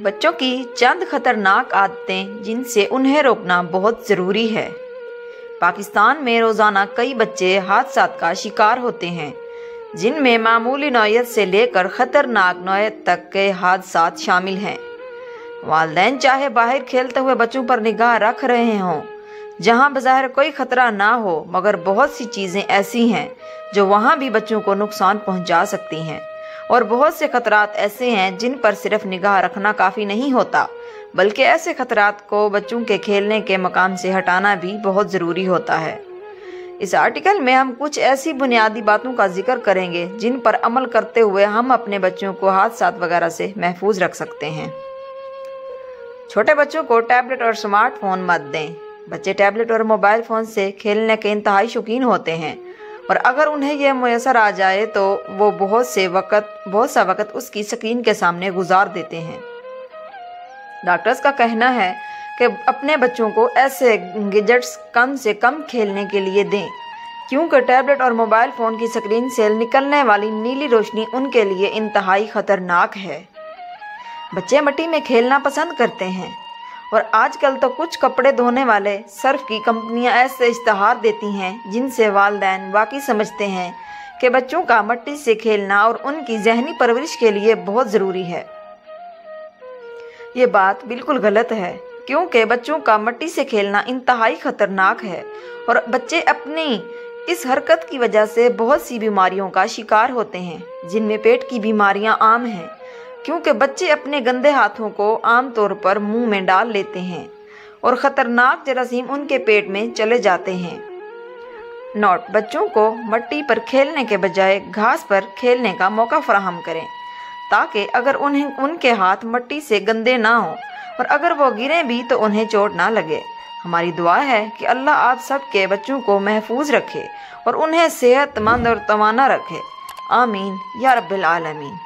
बच्चों की चंद खतरनाक आदतें जिनसे उन्हें रोकना बहुत ज़रूरी है। पाकिस्तान में रोज़ाना कई बच्चे हादसात का शिकार होते हैं, जिनमें मामूली नौयत से लेकर ख़तरनाक नौयत तक के हादसात शामिल हैं। वालिदैन चाहे बाहर खेलते हुए बच्चों पर निगाह रख रहे हों, जहां बज़ाहिर कोई ख़तरा ना हो, मगर बहुत सी चीज़ें ऐसी हैं जो वहां भी बच्चों को नुकसान पहुंचा सकती हैं। और बहुत से खतरात ऐसे हैं जिन पर सिर्फ निगाह रखना काफ़ी नहीं होता, बल्कि ऐसे खतरात को बच्चों के खेलने के मकाम से हटाना भी बहुत ज़रूरी होता है। इस आर्टिकल में हम कुछ ऐसी बुनियादी बातों का जिक्र करेंगे जिन पर अमल करते हुए हम अपने बच्चों को हादसात वगैरह से महफूज रख सकते हैं। छोटे बच्चों को टैबलेट और स्मार्टफोन मत दें। बच्चे टैबलेट और मोबाइल फ़ोन से खेलने के इंतहाई शौकीन होते हैं, और अगर उन्हें यह मुयसर आ जाए तो वो बहुत सा वक्त उसकी स्क्रीन के सामने गुजार देते हैं। डॉक्टर्स का कहना है कि अपने बच्चों को ऐसे गैजेट्स कम से कम खेलने के लिए दें, क्योंकि टैबलेट और मोबाइल फ़ोन की स्क्रीन से निकलने वाली नीली रोशनी उनके लिए इंतहाई ख़तरनाक है। बच्चे मिट्टी में खेलना पसंद करते हैं, और आजकल तो कुछ कपड़े धोने वाले सर्फ की कंपनियां ऐसे इश्तहार देती हैं जिनसे वालिदैन वाकई समझते हैं कि बच्चों का मिट्टी से खेलना और उनकी जहनी परवरिश के लिए बहुत ज़रूरी है। ये बात बिल्कुल गलत है, क्योंकि बच्चों का मिट्टी से खेलना इंतहाई ख़तरनाक है, और बच्चे अपनी इस हरकत की वजह से बहुत सी बीमारियों का शिकार होते हैं, जिनमें पेट की बीमारियां आम हैं, क्योंकि बच्चे अपने गंदे हाथों को आमतौर पर मुंह में डाल लेते हैं और ख़तरनाक जरासीम उनके पेट में चले जाते हैं। नोट: बच्चों को मिट्टी पर खेलने के बजाय घास पर खेलने का मौका फराहम करें, ताकि अगर उनके हाथ मिट्टी से गंदे ना हों और अगर वो गिरें भी तो उन्हें चोट ना लगे। हमारी दुआ है कि अल्लाह आप सबके बच्चों को महफूज रखे और उन्हें सेहतमंद और तवाना रखे। आमीन या रब्बिल आलमीन।